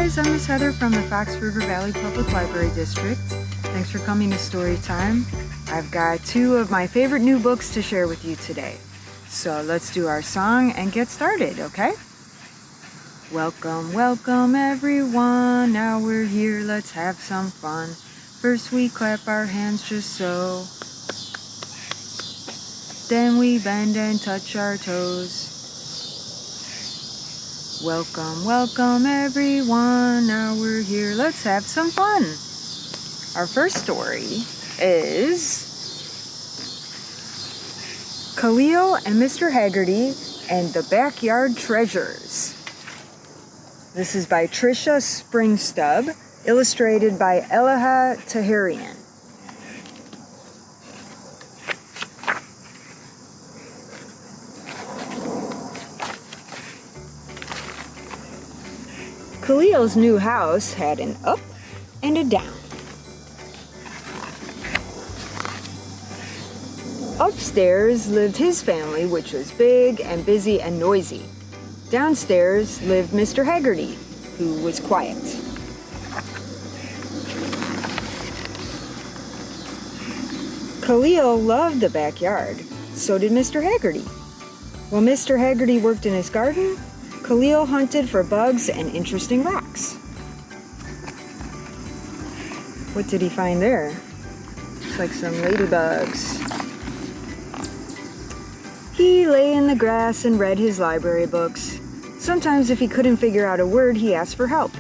guys, I'm Miss Heather from the Fox River Valley Public Library District. Thanks for coming to Storytime. I've got two of my favorite new books to share with you today. So let's do our song and get started, okay? Welcome, welcome everyone. Now we're here, let's have some fun. First we clap our hands just so. Then we bend and touch our toes. Welcome, welcome everyone. Now we're here, let's have some fun. Our first story is Khalil and Mr. Hegarty and the Backyard Treasures. This is by Tricia Springstubb, illustrated by Elaheh Taherian. Khalil's new house had an up and a down. Upstairs lived his family, which was big and busy and noisy. Downstairs lived Mr. Hegarty, who was quiet. Khalil loved the backyard. So did Mr. Hegarty. While Mr. Hegarty worked in his garden, Khalil hunted for bugs and interesting rocks. What did he find there? Looks like some ladybugs. He lay in the grass and read his library books. Sometimes if he couldn't figure out a word, he asked for help.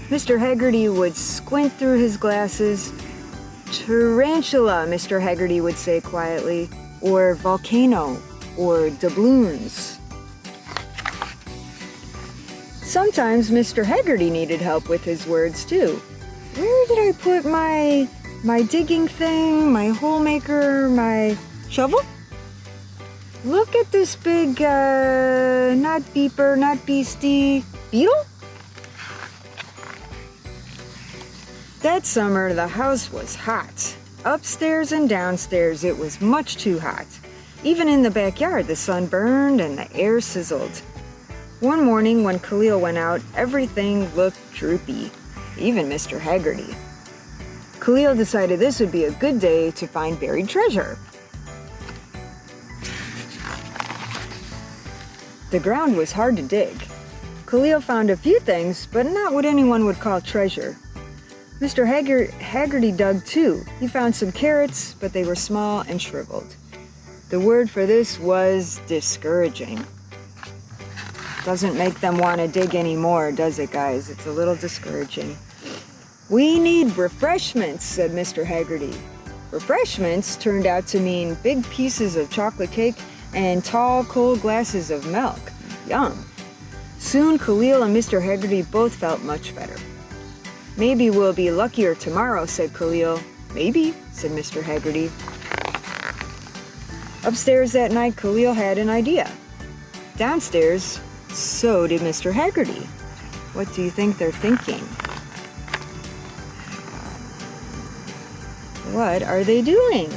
Mr. Hagerty would squint through his glasses. Tarantula, Mr. Hegarty would say quietly, or volcano, or doubloons. Sometimes Mr. Hegarty needed help with his words too. Where did I put my digging thing, my hole maker, my shovel? Look at this big, not beeper, not beastie, beetle? That summer, the house was hot. Upstairs and downstairs, it was much too hot. Even in the backyard, the sun burned and the air sizzled. One morning, when Khalil went out, everything looked droopy, even Mr. Hegarty. Khalil decided this would be a good day to find buried treasure. The ground was hard to dig. Khalil found a few things, but not what anyone would call treasure. Mr. Hegarty dug too. He found some carrots, but they were small and shriveled. The word for this was discouraging. Doesn't make them want to dig anymore, does it, guys? It's a little discouraging. We need refreshments, said Mr. Hegarty. Refreshments turned out to mean big pieces of chocolate cake and tall, cold glasses of milk. Yum. Soon, Khalil and Mr. Hegarty both felt much better. Maybe we'll be luckier tomorrow, said Khalil. Maybe, said Mr. Hegarty. Upstairs that night, Khalil had an idea. Downstairs, so did Mr. Hegarty. What do you think they're thinking? What are they doing?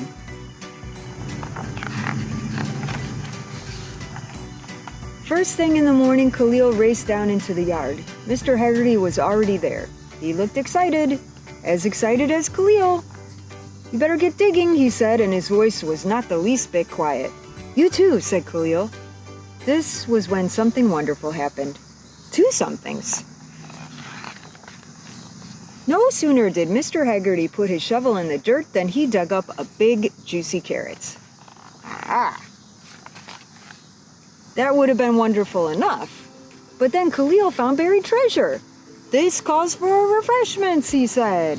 First thing in the morning, Khalil raced down into the yard. Mr. Hegarty was already there. He looked excited as Khalil. You better get digging, he said, and his voice was not the least bit quiet. You too, said Khalil. This was when something wonderful happened. Two somethings. No sooner did Mr. Hegarty put his shovel in the dirt than he dug up a big, juicy carrot. Ah! That would have been wonderful enough. But then Khalil found buried treasure. This calls for refreshments, he said.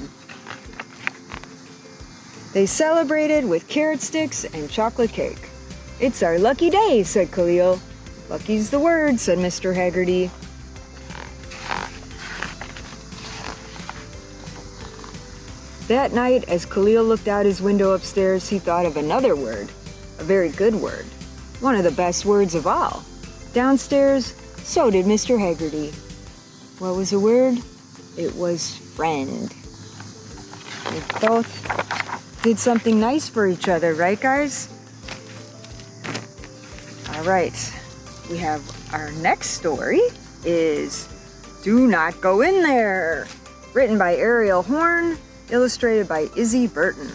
They celebrated with carrot sticks and chocolate cake. It's our lucky day, said Khalil. Lucky's the word, said Mr. Hegarty. That night, as Khalil looked out his window upstairs, he thought of another word, a very good word, one of the best words of all. Downstairs, so did Mr. Hegarty. What was the word? It was friend. They both did something nice for each other, right, guys? All right. We have our next story is Do Not Go In There. Written by Ariel Horn, illustrated by Izzy Burton.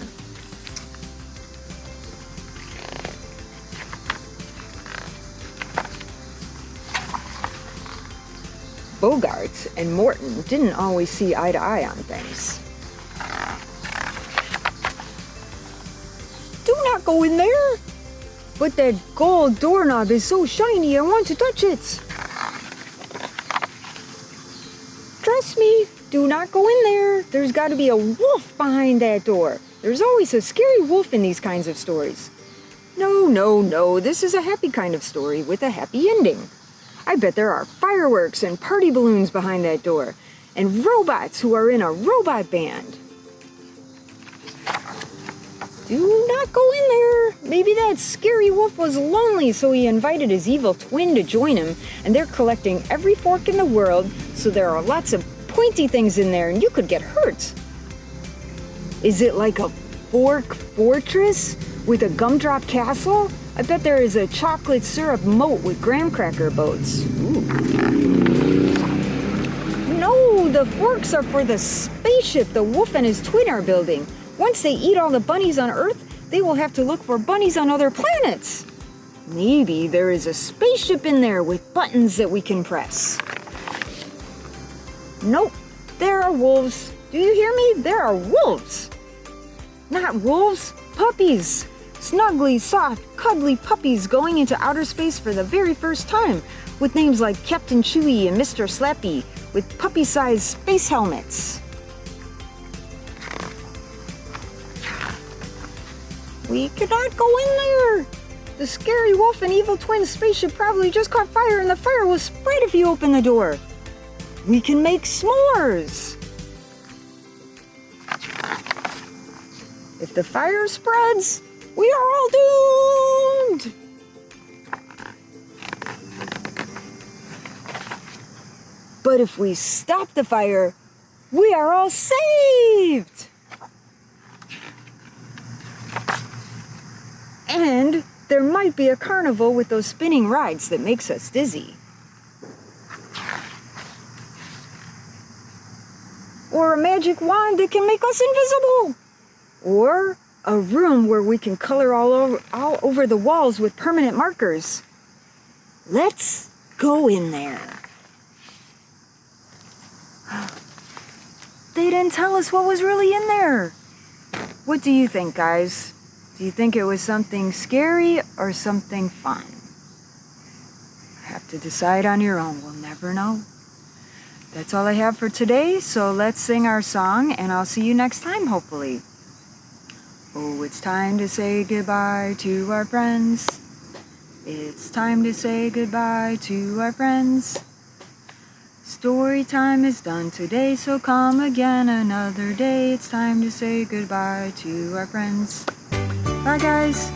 Bogart and Morton didn't always see eye to eye on things. Do not go in there! But that gold doorknob is so shiny, I want to touch it! Trust me, do not go in there. There's got to be a wolf behind that door. There's always a scary wolf in these kinds of stories. No, this is a happy kind of story with a happy ending. I bet there are fireworks and party balloons behind that door, and robots who are in a robot band. Do not go in there. Maybe that scary wolf was lonely, so he invited his evil twin to join him, and they're collecting every fork in the world, so there are lots of pointy things in there, and you could get hurt. Is it like a fork fortress with a gumdrop castle? I bet there is a chocolate syrup moat with graham cracker boats. Ooh. No, the forks are for the spaceship the wolf and his twin are building. Once they eat all the bunnies on Earth, they will have to look for bunnies on other planets. Maybe there is a spaceship in there with buttons that we can press. Nope, there are wolves. Do you hear me? There are wolves. Not wolves, puppies. Snuggly, soft, cuddly puppies going into outer space for the very first time, with names like Captain Chewy and Mr. Slappy, with puppy-sized space helmets. We cannot go in there. The scary wolf and evil twin spaceship probably just caught fire, and the fire will spread if you open the door. We can make s'mores. If the fire spreads, we are all doomed. But if we stop the fire, we are all saved. And there might be a carnival with those spinning rides that makes us dizzy. Or a magic wand that can make us invisible. Or a room where we can color all over the walls with permanent markers. Let's go in there. They didn't tell us what was really in there. What do you think, guys? Do you think it was something scary or something fun? Have to decide on your own. We'll never know. That's all I have for today, so let's sing our song, and I'll see you next time, hopefully. Oh, it's time to say goodbye to our friends. It's time to say goodbye to our friends. Story time is done today, so come again another day. It's time to say goodbye to our friends. Bye, guys.